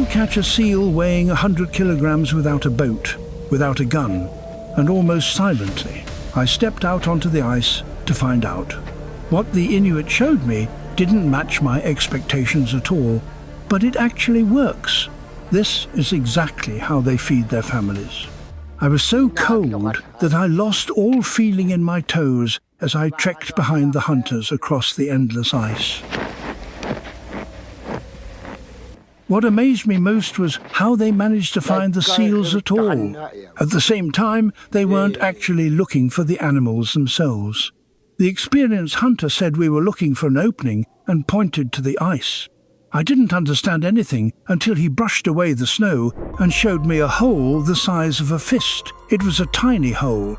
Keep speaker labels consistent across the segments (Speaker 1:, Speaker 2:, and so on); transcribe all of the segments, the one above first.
Speaker 1: catch a seal weighing 100 kilograms without a boat, without a gun, and almost silently, I stepped out onto the ice to find out. What the Inuit showed me didn't match my expectations at all, but it actually works. This is exactly how they feed their families. I was so cold that I lost all feeling in my toes as I trekked behind the hunters across the endless ice. What amazed me most was how they managed to find the seals at all. At the same time, they weren't actually looking for the animals themselves. The experienced hunter said we were looking for an opening and pointed to the ice. I didn't understand anything until he brushed away the snow and showed me a hole the size of a fist. It was a tiny hole.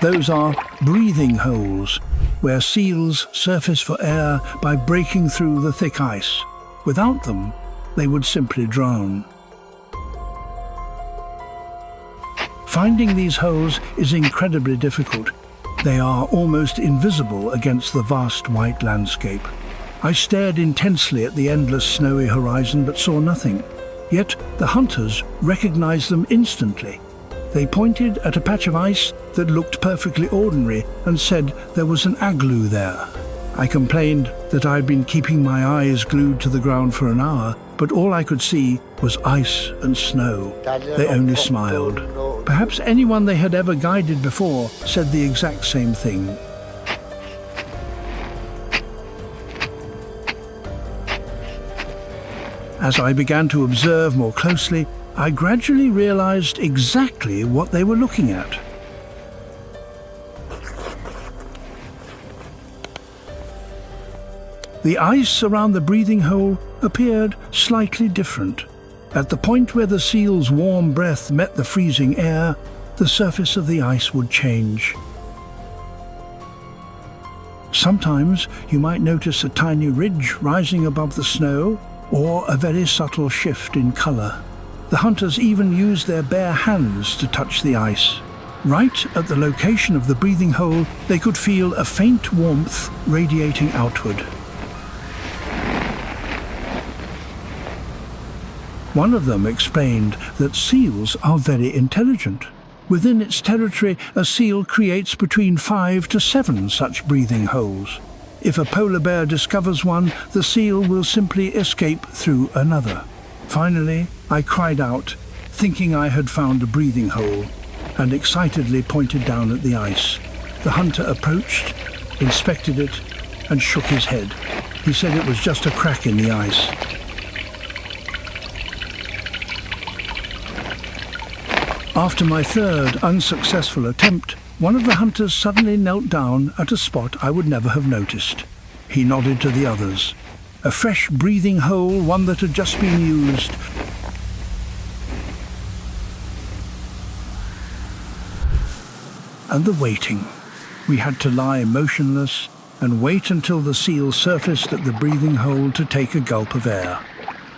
Speaker 1: Those are breathing holes, where seals surface for air by breaking through the thick ice. Without them, they would simply drown. Finding these holes is incredibly difficult. They are almost invisible against the vast white landscape. I stared intensely at the endless snowy horizon but saw nothing. Yet the hunters recognized them instantly. They pointed at a patch of ice that looked perfectly ordinary and said there was an igloo there. I complained that I'd been keeping my eyes glued to the ground for an hour, but all I could see was ice and snow. They only smiled. Perhaps anyone they had ever guided before said the exact same thing. As I began to observe more closely, I gradually realized exactly what they were looking at. The ice around the breathing hole appeared slightly different. At the point where the seal's warm breath met the freezing air, the surface of the ice would change. Sometimes you might notice a tiny ridge rising above the snow, or a very subtle shift in color. The hunters even used their bare hands to touch the ice. Right at the location of the breathing hole, they could feel a faint warmth radiating outward. One of them explained that seals are very intelligent. Within its territory, a seal creates between 5 to 7 such breathing holes. If a polar bear discovers one, the seal will simply escape through another. Finally, I cried out, thinking I had found a breathing hole, and excitedly pointed down at the ice. The hunter approached, inspected it, and shook his head. He said it was just a crack in the ice. After my third unsuccessful attempt, one of the hunters suddenly knelt down at a spot I would never have noticed. He nodded to the others. A fresh breathing hole, one that had just been used. And the waiting. We had to lie motionless and wait until the seal surfaced at the breathing hole to take a gulp of air.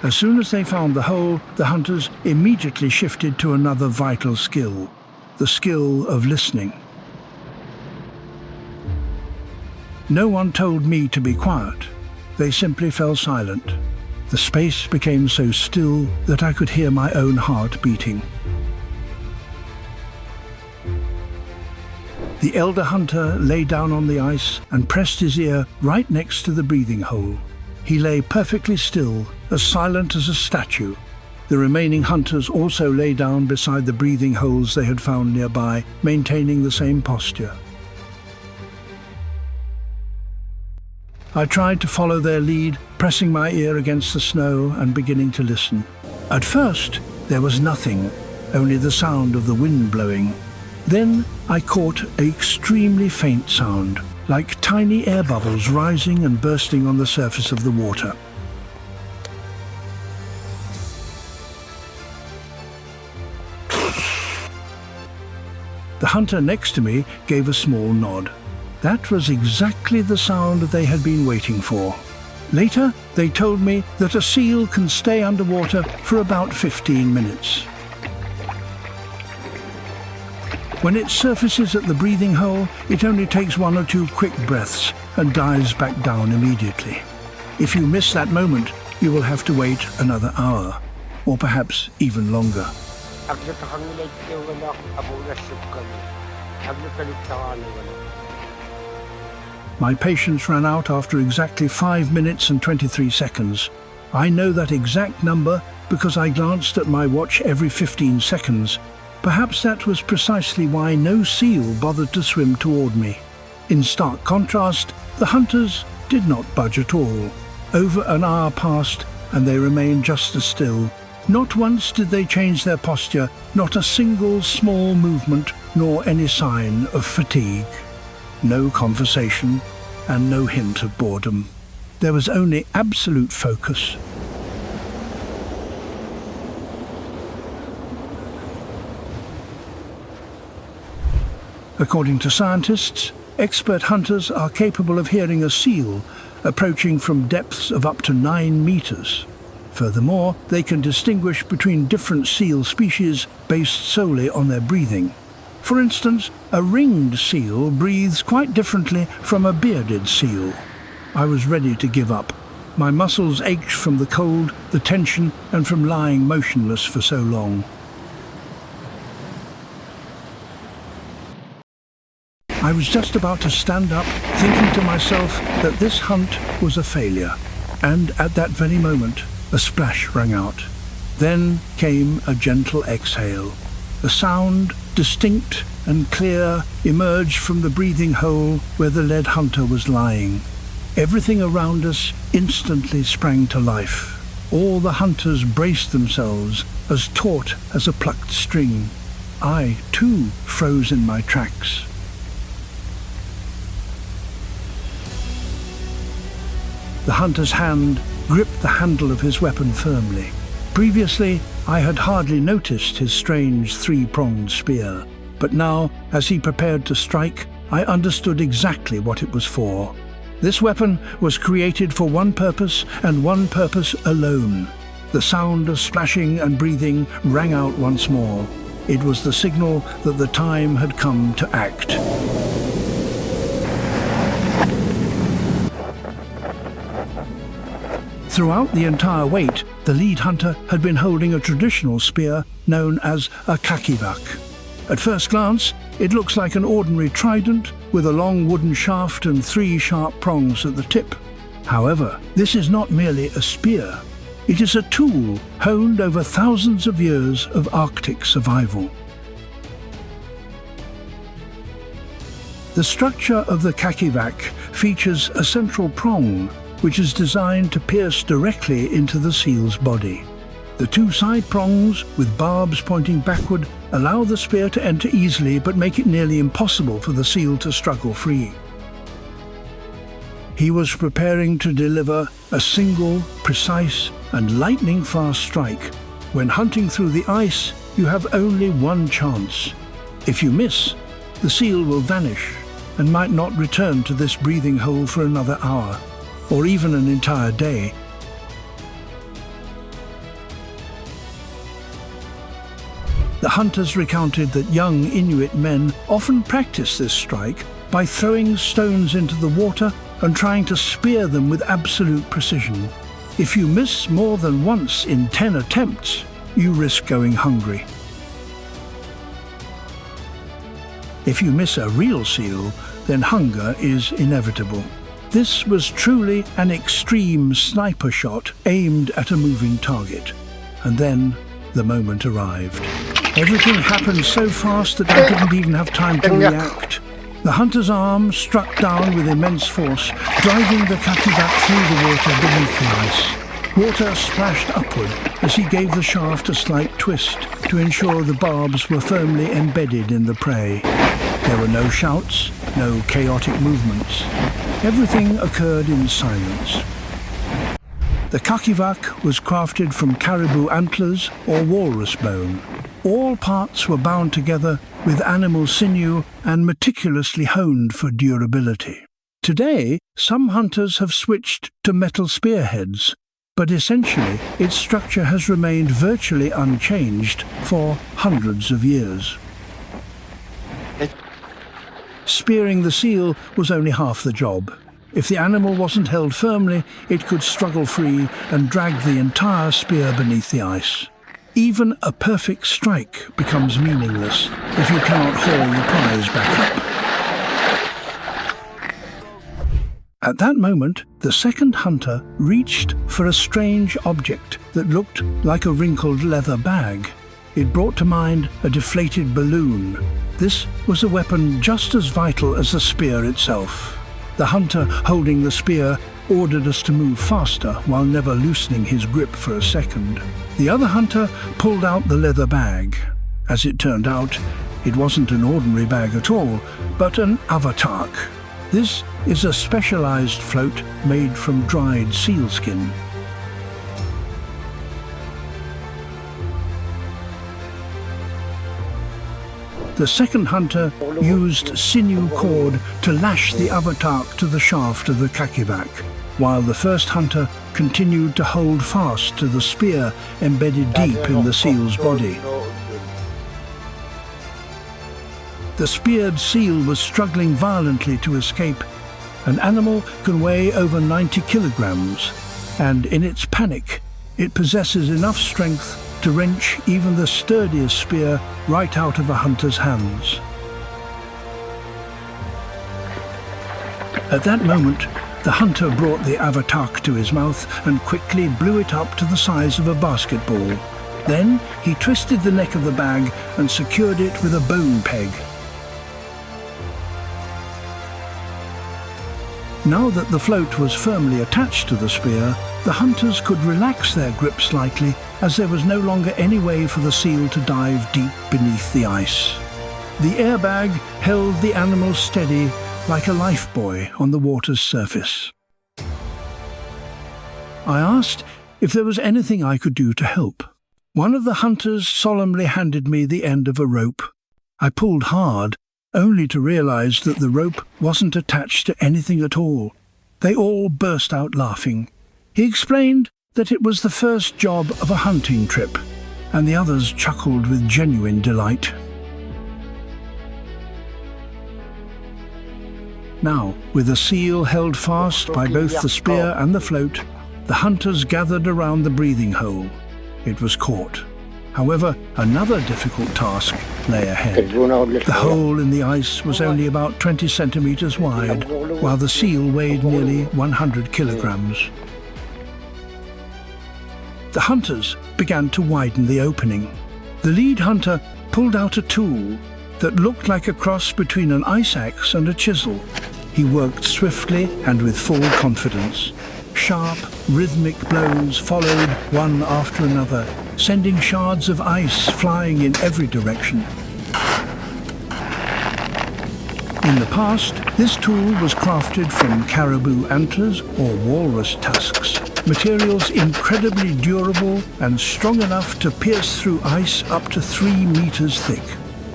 Speaker 1: As soon as they found the hole, the hunters immediately shifted to another vital skill, the skill of listening. No one told me to be quiet. They simply fell silent. The space became so still that I could hear my own heart beating. The elder hunter lay down on the ice and pressed his ear right next to the breathing hole. He lay perfectly still, as silent as a statue. The remaining hunters also lay down beside the breathing holes they had found nearby, maintaining the same posture. I tried to follow their lead, pressing my ear against the snow and beginning to listen. At first, there was nothing, only the sound of the wind blowing. Then I caught an extremely faint sound, like tiny air bubbles rising and bursting on the surface of the water. The hunter next to me gave a small nod. That was exactly the sound they had been waiting for. Later, they told me that a seal can stay underwater for about 15 minutes. When it surfaces at the breathing hole, it only takes 1 or 2 quick breaths and dives back down immediately. If you miss that moment, you will have to wait another hour, or perhaps even longer. My patience ran out after exactly 5 minutes and 23 seconds. I know that exact number because I glanced at my watch every 15 seconds. Perhaps that was precisely why no seal bothered to swim toward me. In stark contrast, the hunters did not budge at all. Over an hour passed and they remained just as still. Not once did they change their posture, not a single small movement, nor any sign of fatigue. No conversation and no hint of boredom. There was only absolute focus. According to scientists, expert hunters are capable of hearing a seal approaching from depths of up to 9 meters. Furthermore, they can distinguish between different seal species based solely on their breathing. For instance, a ringed seal breathes quite differently from a bearded seal. I was ready to give up. My muscles ached from the cold, the tension, and from lying motionless for so long. I was just about to stand up, thinking to myself that this hunt was a failure. And at that very moment, a splash rang out. Then came a gentle exhale. A sound, distinct and clear, emerged from the breathing hole where the lead hunter was lying. Everything around us instantly sprang to life. All the hunters braced themselves, as taut as a plucked string. I, too, froze in my tracks. The hunter's hand gripped the handle of his weapon firmly. Previously, I had hardly noticed his strange three-pronged spear, but now, as he prepared to strike, I understood exactly what it was for. This weapon was created for one purpose and one purpose alone. The sound of splashing and breathing rang out once more. It was the signal that the time had come to act. Throughout the entire wait, the lead hunter had been holding a traditional spear known as a kakivak. At first glance, it looks like an ordinary trident with a long wooden shaft and 3 sharp prongs at the tip. However, this is not merely a spear. It is a tool honed over thousands of years of Arctic survival. The structure of the kakivak features a central prong, which is designed to pierce directly into the seal's body. The 2 side prongs, with barbs pointing backward, allow the spear to enter easily but make it nearly impossible for the seal to struggle free. He was preparing to deliver a single, precise, and lightning-fast strike. When hunting through the ice, you have only one chance. If you miss, the seal will vanish and might not return to this breathing hole for another hour, or even an entire day. The hunters recounted that young Inuit men often practice this strike by throwing stones into the water and trying to spear them with absolute precision. If you miss more than once in 10 attempts, you risk going hungry. If you miss a real seal, then hunger is inevitable. This was truly an extreme sniper shot aimed at a moving target. And then the moment arrived. Everything happened so fast that I didn't even have time to react. The hunter's arm struck down with immense force, driving the kakivak through the water beneath the ice. Water splashed upward as he gave the shaft a slight twist to ensure the barbs were firmly embedded in the prey. There were no shouts, no chaotic movements. Everything occurred in silence. The kakivak was crafted from caribou antlers or walrus bone. All parts were bound together with animal sinew and meticulously honed for durability. Today, some hunters have switched to metal spearheads, but essentially its structure has remained virtually unchanged for hundreds of years. Spearing the seal was only half the job. If the animal wasn't held firmly, it could struggle free and drag the entire spear beneath the ice. Even a perfect strike becomes meaningless if you cannot haul the prize back up. At that moment, the second hunter reached for a strange object that looked like a wrinkled leather bag. It brought to mind a deflated balloon. This was a weapon just as vital as the spear itself. The hunter holding the spear ordered us to move faster while never loosening his grip for a second. The other hunter pulled out the leather bag. As it turned out, it wasn't an ordinary bag at all, but an avatark. This is a specialized float made from dried sealskin. The second hunter used sinew cord to lash the avatark to the shaft of the kakivak, while the first hunter continued to hold fast to the spear embedded deep in the seal's body. The speared seal was struggling violently to escape. An animal can weigh over 90 kilograms, and in its panic, it possesses enough strength to wrench even the sturdiest spear right out of a hunter's hands. At that moment, the hunter brought the avatark to his mouth and quickly blew it up to the size of a basketball. Then he twisted the neck of the bag and secured it with a bone peg. Now that the float was firmly attached to the spear, the hunters could relax their grip slightly, as there was no longer any way for the seal to dive deep beneath the ice. The airbag held the animal steady like a lifebuoy on the water's surface. I asked if there was anything I could do to help. One of the hunters solemnly handed me the end of a rope. I pulled hard, only to realize that the rope wasn't attached to anything at all. They all burst out laughing. He explained that it was the first job of a hunting trip, and the others chuckled with genuine delight. Now, with the seal held fast by both the spear and the float, the hunters gathered around the breathing hole. It was caught. However, another difficult task lay ahead. The hole in the ice was only about 20 centimeters wide, while the seal weighed nearly 100 kilograms. The hunters began to widen the opening. The lead hunter pulled out a tool that looked like a cross between an ice axe and a chisel. He worked swiftly and with full confidence. Sharp, rhythmic blows followed one after another, sending shards of ice flying in every direction. In the past, this tool was crafted from caribou antlers or walrus tusks, materials incredibly durable and strong enough to pierce through ice up to 3 meters thick.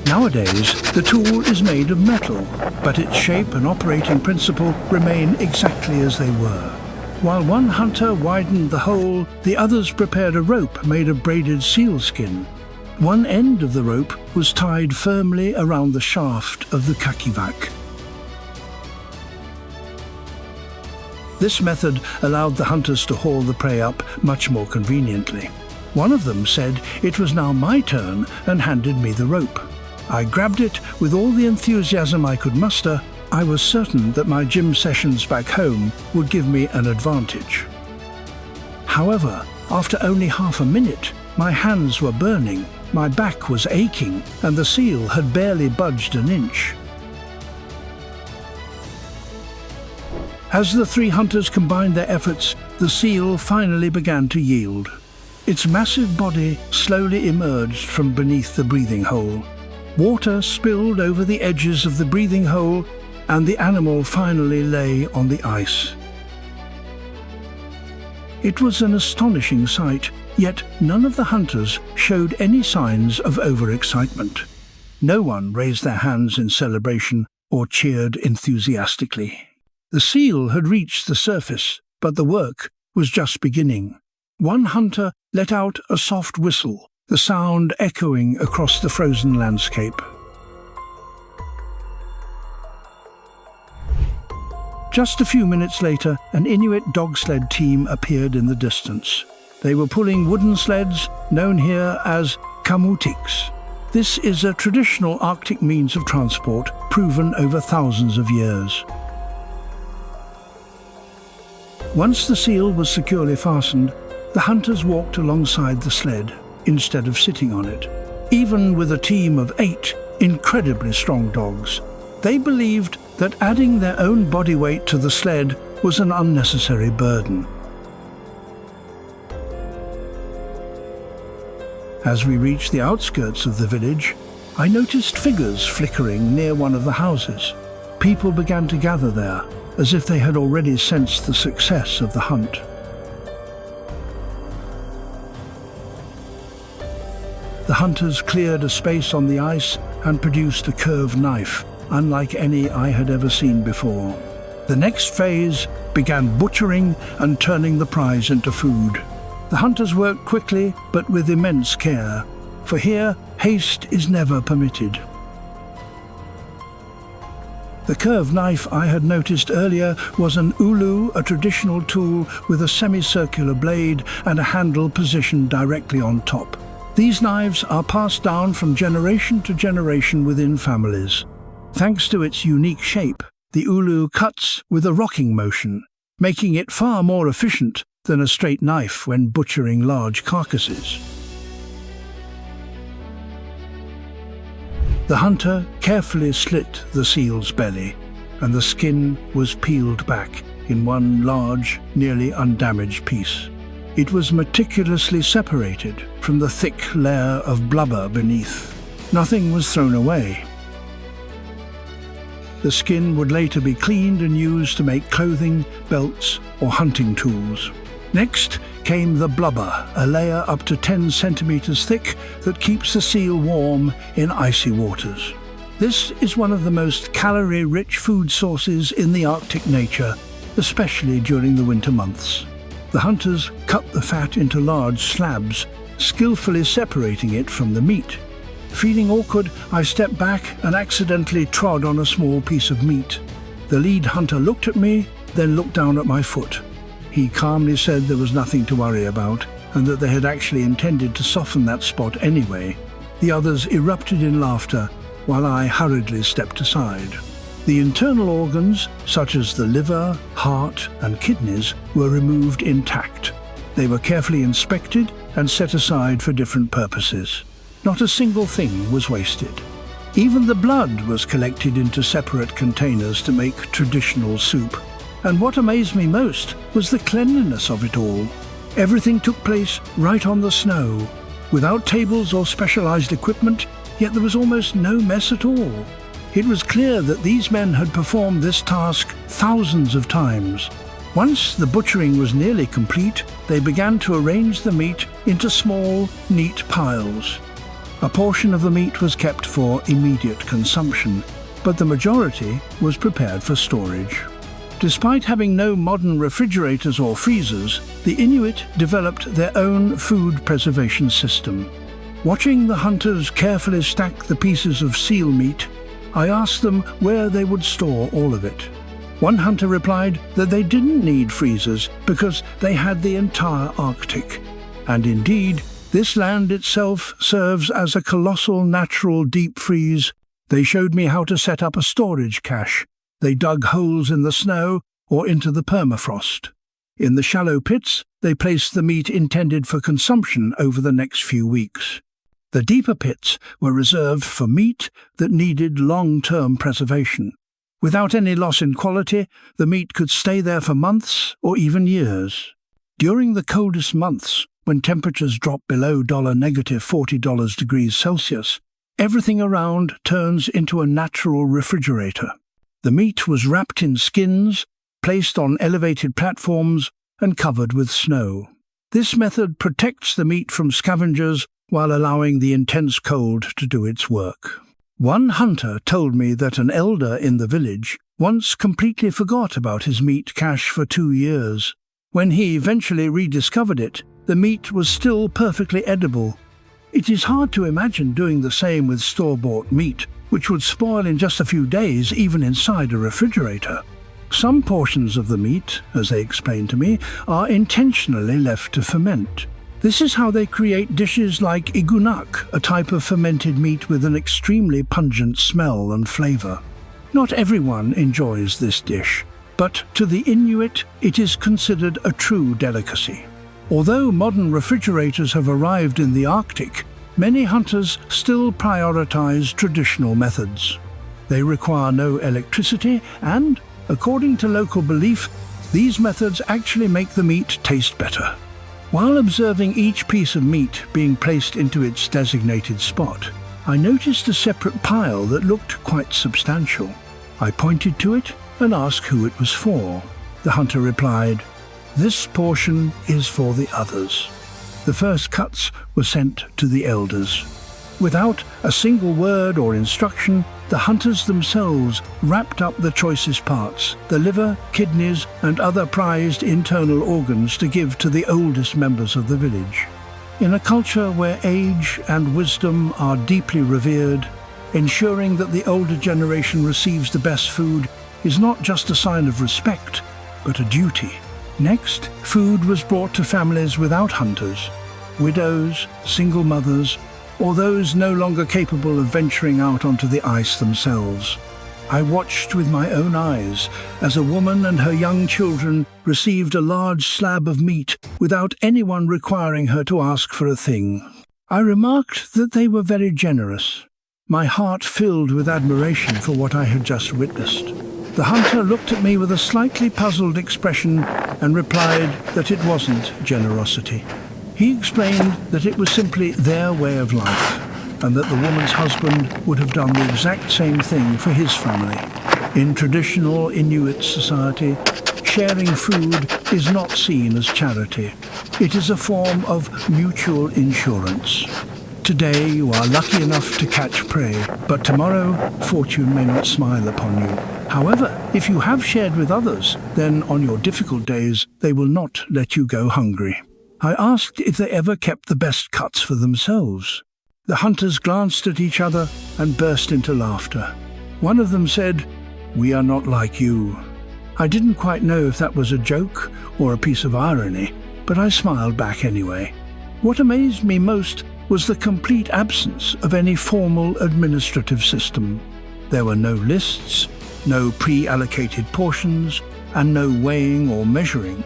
Speaker 1: Nowadays, the tool is made of metal, but its shape and operating principle remain exactly as they were. While one hunter widened the hole, the others prepared a rope made of braided sealskin. One end of the rope was tied firmly around the shaft of the kakivak. This method allowed the hunters to haul the prey up much more conveniently. One of them said it was now my turn and handed me the rope. I grabbed it with all the enthusiasm I could muster. I was certain that my gym sessions back home would give me an advantage. However, after only half a minute, my hands were burning, my back was aching, and the seal had barely budged an inch. As the 3 hunters combined their efforts, the seal finally began to yield. Its massive body slowly emerged from beneath the breathing hole. Water spilled over the edges of the breathing hole, and the animal finally lay on the ice. It was an astonishing sight, yet none of the hunters showed any signs of overexcitement. No one raised their hands in celebration or cheered enthusiastically. The seal had reached the surface, but the work was just beginning. One hunter let out a soft whistle, the sound echoing across the frozen landscape. Just a few minutes later, an Inuit dog sled team appeared in the distance. They were pulling wooden sleds, known here as kamutiks. This is a traditional Arctic means of transport, proven over thousands of years. Once the seal was securely fastened, the hunters walked alongside the sled, instead of sitting on it. Even with a team of 8 incredibly strong dogs, they believed that adding their own body weight to the sled was an unnecessary burden. As we reached the outskirts of the village, I noticed figures flickering near one of the houses. People began to gather there, as if they had already sensed the success of the hunt. The hunters cleared a space on the ice and produced a curved knife, unlike any I had ever seen before. The next phase began butchering and turning the prize into food. The hunters worked quickly, but with immense care, for here, haste is never permitted. The curved knife I had noticed earlier was an ulu, a traditional tool with a semicircular blade and a handle positioned directly on top. These knives are passed down from generation to generation within families. Thanks to its unique shape, the ulu cuts with a rocking motion, making it far more efficient than a straight knife when butchering large carcasses. The hunter carefully slit the seal's belly, and the skin was peeled back in one large, nearly undamaged piece. It was meticulously separated from the thick layer of blubber beneath. Nothing was thrown away. The skin would later be cleaned and used to make clothing, belts, or hunting tools. Next came the blubber, a layer up to 10 centimeters thick that keeps the seal warm in icy waters. This is one of the most calorie-rich food sources in the Arctic nature, especially during the winter months. The hunters cut the fat into large slabs, skillfully separating it from the meat. Feeling awkward, I stepped back and accidentally trod on a small piece of meat. The lead hunter looked at me, then looked down at my foot. He calmly said there was nothing to worry about, and that they had actually intended to soften that spot anyway. The others erupted in laughter, while I hurriedly stepped aside. The internal organs, such as the liver, heart, and kidneys, were removed intact. They were carefully inspected and set aside for different purposes. Not a single thing was wasted. Even the blood was collected into separate containers to make traditional soup. And what amazed me most was the cleanliness of it all. Everything took place right on the snow, without tables or specialized equipment, yet there was almost no mess at all. It was clear that these men had performed this task thousands of times. Once the butchering was nearly complete, they began to arrange the meat into small, neat piles. A portion of the meat was kept for immediate consumption, but the majority was prepared for storage. Despite having no modern refrigerators or freezers, the Inuit developed their own food preservation system. Watching the hunters carefully stack the pieces of seal meat, I asked them where they would store all of it. One hunter replied that they didn't need freezers because they had the entire Arctic. And indeed, this land itself serves as a colossal natural deep freeze. They showed me how to set up a storage cache. They dug holes in the snow or into the permafrost. In the shallow pits, they placed the meat intended for consumption over the next few weeks. The deeper pits were reserved for meat that needed long-term preservation. Without any loss in quality, the meat could stay there for months or even years. During the coldest months, when temperatures drop below -40 degrees Celsius, everything around turns into a natural refrigerator. The meat was wrapped in skins, placed on elevated platforms, and covered with snow. This method protects the meat from scavengers while allowing the intense cold to do its work. One hunter told me that an elder in the village once completely forgot about his meat cache for 2 years. When he eventually rediscovered it, the meat was still perfectly edible. It is hard to imagine doing the same with store-bought meat, which would spoil in just a few days even inside a refrigerator. Some portions of the meat, as they explained to me, are intentionally left to ferment. This is how they create dishes like igunak, a type of fermented meat with an extremely pungent smell and flavor. Not everyone enjoys this dish, but to the Inuit it is considered a true delicacy. Although modern refrigerators have arrived in the Arctic, many hunters still prioritize traditional methods. They require no electricity and, according to local belief, these methods actually make the meat taste better. While observing each piece of meat being placed into its designated spot, I noticed a separate pile that looked quite substantial. I pointed to it and asked who it was for. The hunter replied, "This portion is for the others." The first cuts were sent to the elders. Without a single word or instruction, the hunters themselves wrapped up the choicest parts, the liver, kidneys, and other prized internal organs to give to the oldest members of the village. In a culture where age and wisdom are deeply revered, ensuring that the older generation receives the best food is not just a sign of respect, but a duty. Next, food was brought to families without hunters, widows, single mothers, or those no longer capable of venturing out onto the ice themselves. I watched with my own eyes as a woman and her young children received a large slab of meat without anyone requiring her to ask for a thing. I remarked that they were very generous. My heart filled with admiration for what I had just witnessed. The hunter looked at me with a slightly puzzled expression and replied that it wasn't generosity. He explained that it was simply their way of life, and that the woman's husband would have done the exact same thing for his family. In traditional Inuit society, sharing food is not seen as charity. It is a form of mutual insurance. Today you are lucky enough to catch prey, but tomorrow fortune may not smile upon you. However, if you have shared with others, then on your difficult days they will not let you go hungry. I asked if they ever kept the best cuts for themselves. The hunters glanced at each other and burst into laughter. One of them said, "We are not like you." I didn't quite know if that was a joke or a piece of irony, but I smiled back anyway. What amazed me most was the complete absence of any formal administrative system. There were no lists, no pre-allocated portions, and no weighing or measuring.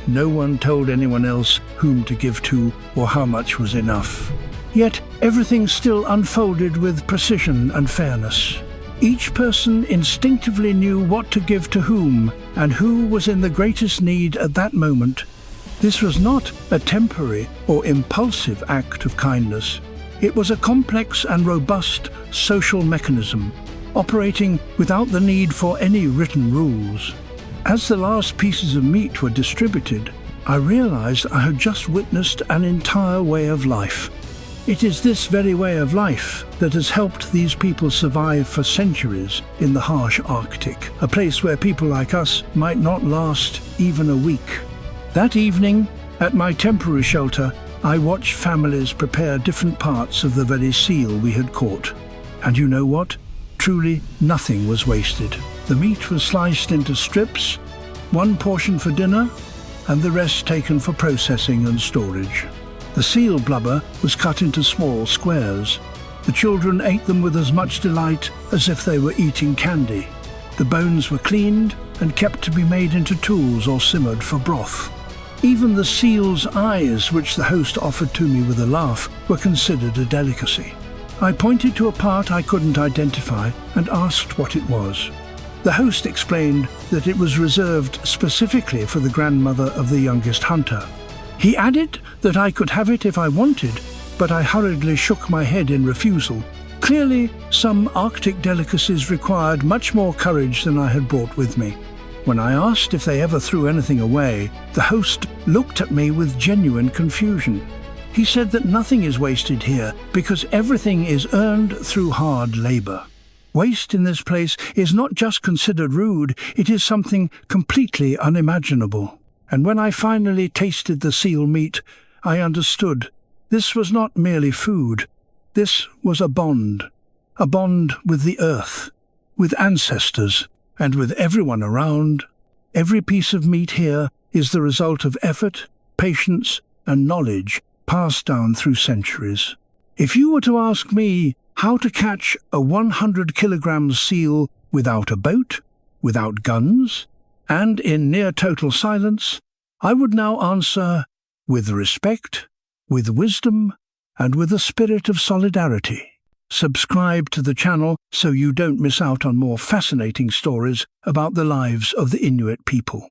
Speaker 1: No one told anyone else whom to give to or how much was enough. Yet everything still unfolded with precision and fairness. Each person instinctively knew what to give to whom and who was in the greatest need at that moment. This was not a temporary or impulsive act of kindness. It was a complex and robust social mechanism, operating without the need for any written rules. As the last pieces of meat were distributed, I realized I had just witnessed an entire way of life. It is this very way of life that has helped these people survive for centuries in the harsh Arctic, a place where people like us might not last even a week. That evening, at my temporary shelter, I watched families prepare different parts of the very seal we had caught. And you know what? Truly, nothing was wasted. The meat was sliced into strips, one portion for dinner, and the rest taken for processing and storage. The seal blubber was cut into small squares. The children ate them with as much delight as if they were eating candy. The bones were cleaned and kept to be made into tools or simmered for broth. Even the seal's eyes, which the host offered to me with a laugh, were considered a delicacy. I pointed to a part I couldn't identify and asked what it was. The host explained that it was reserved specifically for the grandmother of the youngest hunter. He added that I could have it if I wanted, but I hurriedly shook my head in refusal. Clearly, some Arctic delicacies required much more courage than I had brought with me. When I asked if they ever threw anything away, the host looked at me with genuine confusion. He said that nothing is wasted here because everything is earned through hard labor. Waste in this place is not just considered rude, it is something completely unimaginable. And when I finally tasted the seal meat, I understood. This was not merely food. This was a bond with the earth, with ancestors, and with everyone around Every piece of meat here is the result of effort, patience, and knowledge passed down through centuries. If you were to ask me how to catch a 100-kilogram seal without a boat, without guns, and in near total silence, I would now answer with respect, with wisdom, and with a spirit of solidarity. Subscribe to the channel so you don't miss out on more fascinating stories about the lives of the Inuit people.